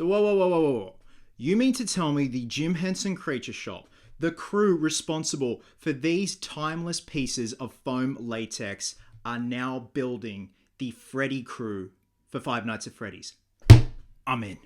So whoa. You mean to tell me the Jim Henson Creature Shop, the crew responsible for these timeless pieces of foam latex, are now building the Freddy crew for Five Nights at Freddy's? I'm in.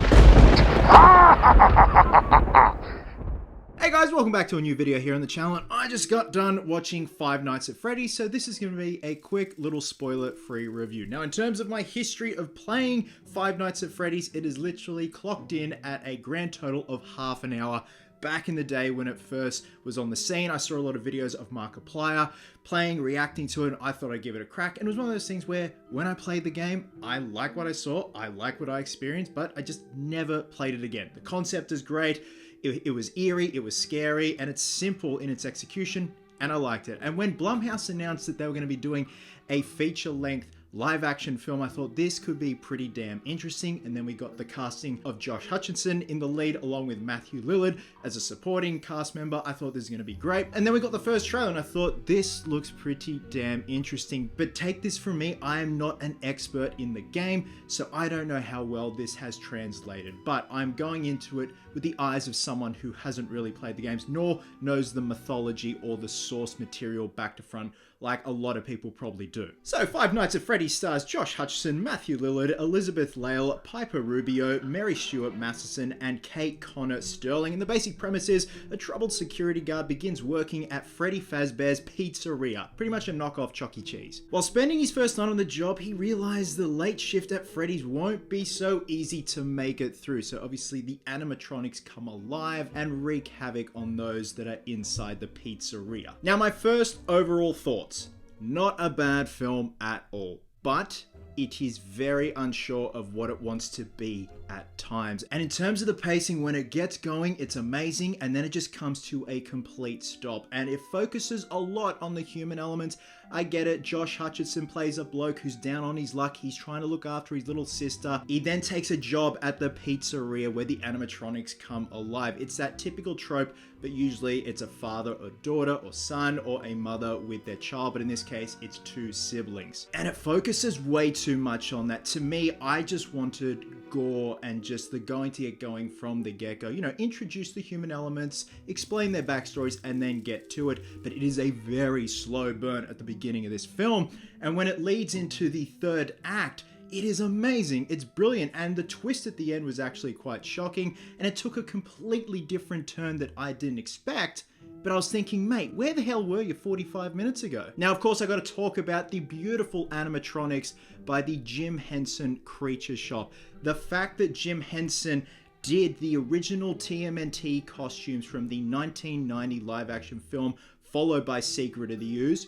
Hey guys, welcome back to a new video here on the channel. And I just got done watching Five Nights at Freddy, so this is going to be a quick little spoiler-free review. Now, in terms of my history of playing Five Nights at Freddy's, it is literally clocked in at a grand total of half an hour. Back in the day when it first was on the scene, I saw a lot of videos of Markiplier playing, reacting to it, and I thought I'd give it a crack. And it was one of those things where when I played the game, I like what I saw, I like what I experienced, but I just never played it again. The concept is great. It was eerie, it was scary, and it's simple in its execution, and I liked it. And when Blumhouse announced that they were going to be doing a feature-length live-action film, I thought this could be pretty damn interesting. And then we got the casting of Josh Hutcherson in the lead, along with Matthew Lillard as a supporting cast member. I thought this was going to be great. And then we got the first trailer, and I thought this looks pretty damn interesting. But take this from me, I am not an expert in the game, so I don't know how well this has translated. But I'm going into it with the eyes of someone who hasn't really played the games, nor knows the mythology or the source material back to front, like a lot of people probably do. So Five Nights at Freddy stars Josh Hutcherson, Matthew Lillard, Elizabeth Lail, Piper Rubio, Mary Stuart Masterson, and Kate Connor Sterling. And the basic premise is a troubled security guard begins working at Freddy Fazbear's Pizzeria, pretty much a knockoff Chuck E. Cheese. While spending his first night on the job, he realized the late shift at Freddy's won't be so easy to make it through. So obviously the animatronics come alive and wreak havoc on those that are inside the pizzeria. Now, my first overall thoughts: not a bad film at all, but it is very unsure of what it wants to be at times. And in terms of the pacing, when it gets going, it's amazing, and then it just comes to a complete stop. And it focuses a lot on the human elements. I get it, Josh Hutcherson plays a bloke who's down on his luck. He's trying to look after his little sister. He then takes a job at the pizzeria where the animatronics come alive. It's that typical trope, but usually it's a father or daughter or son or a mother with their child, but in this case, it's two siblings. And it focuses way too much on that. To me, I just wanted gore and just the going to get going from the get-go. You know, introduce the human elements, explain their backstories, and then get to it. But it is a very slow burn at the beginning of this film. And when it leads into the third act, it is amazing. It's brilliant. And the twist at the end was actually quite shocking. And it took a completely different turn that I didn't expect. But I was thinking, mate, where the hell were you 45 minutes ago? Now, of course, I got to talk about the beautiful animatronics by the Jim Henson Creature Shop. The fact that Jim Henson did the original TMNT costumes from the 1990 live-action film, followed by Secret of the Ooze,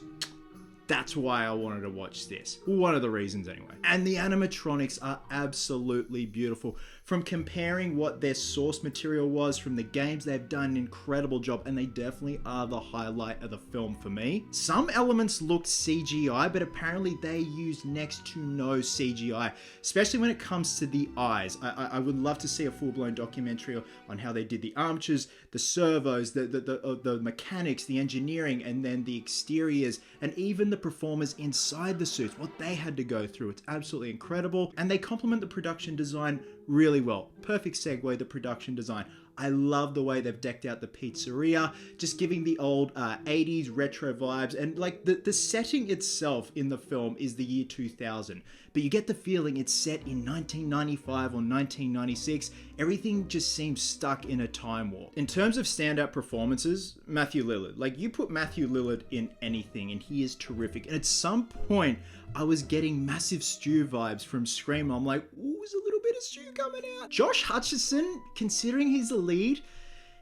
that's why I wanted to watch this. One of the reasons anyway. And the animatronics are absolutely beautiful. From comparing what their source material was from the games, they've done an incredible job, and they definitely are the highlight of the film for me. Some elements looked CGI, but apparently they used next to no CGI, especially when it comes to the eyes. I would love to see a full-blown documentary on how they did the armatures, the servos, the mechanics, the engineering, and then the exteriors, and even the performers inside the suits, what they had to go through. It's absolutely incredible, and they complement the production design really well. Perfect segue, the production design. I love the way they've decked out the pizzeria, just giving the old 80s retro vibes, and like the setting itself in the film is the year 2000, but you get the feeling it's set in 1995 or 1996. Everything just seems stuck in a time warp. In terms of standout performances, Matthew Lillard. Like, you put Matthew Lillard in anything and he is terrific. And at some point, I was getting massive Stu vibes from Scream. I'm like, ooh, there's a little bit of Stu coming out. Josh Hutcherson, considering he's the lead,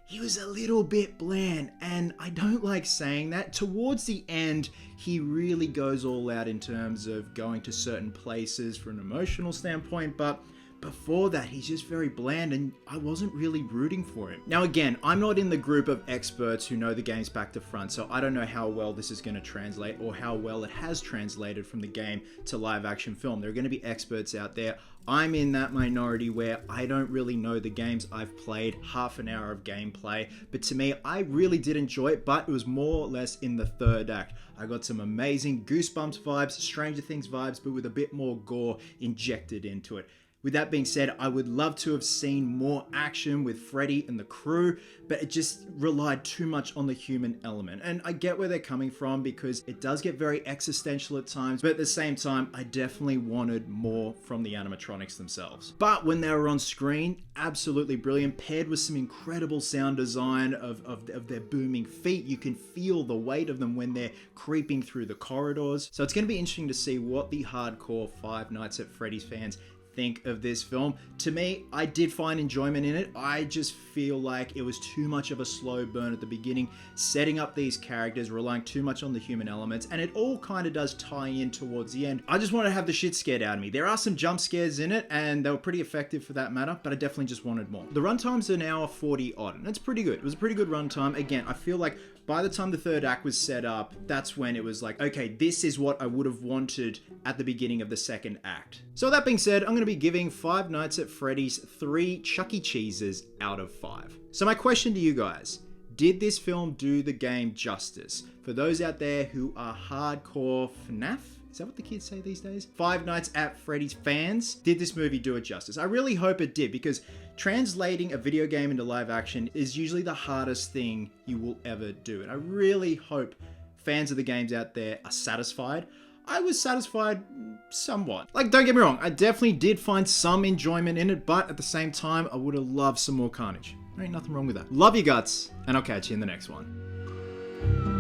he was a little bit bland, and I don't like saying that. Towards the end, he really goes all out in terms of going to certain places from an emotional standpoint, but before that, he's just very bland, and I wasn't really rooting for him. Now again, I'm not in the group of experts who know the games back to front, so I don't know how well this is going to translate or how well it has translated from the game to live action film. There are going to be experts out there. I'm in that minority where I don't really know the games. I've played half an hour of gameplay, but to me, I really did enjoy it, but it was more or less in the third act. I got some amazing Goosebumps vibes, Stranger Things vibes, but with a bit more gore injected into it. With that being said, I would love to have seen more action with Freddy and the crew, but it just relied too much on the human element. And I get where they're coming from because it does get very existential at times, but at the same time, I definitely wanted more from the animatronics themselves. But when they were on screen, absolutely brilliant, paired with some incredible sound design of their booming feet. You can feel the weight of them when they're creeping through the corridors. So it's going to be interesting to see what the hardcore Five Nights at Freddy's fans think of this film. To me, I did find enjoyment in it. I just feel like it was too much of a slow burn at the beginning, setting up these characters, relying too much on the human elements, and it all kind of does tie in towards the end. I just want to have the shit scared out of me. There are some jump scares in it, and they were pretty effective for that matter, but I definitely just wanted more. The runtime's an hour 40 odd, and that's pretty good. It was a pretty good runtime. Again, I feel like by the time the third act was set up, that's when it was like, okay, this is what I would have wanted at the beginning of the second act. So with that being said, I'm going to be giving Five Nights at Freddy's 3 Chuck E. Cheeses out of 5. So my question to you guys, did this film do the game justice? For those out there who are hardcore FNAF, is that what the kids say these days? Five Nights at Freddy's fans, did this movie do it justice? I really hope it did, because translating a video game into live action is usually the hardest thing you will ever do. And I really hope fans of the games out there are satisfied. I was satisfied somewhat. Like, don't get me wrong, I definitely did find some enjoyment in it, but at the same time, I would have loved some more carnage. There ain't nothing wrong with that. Love you guts, and I'll catch you in the next one.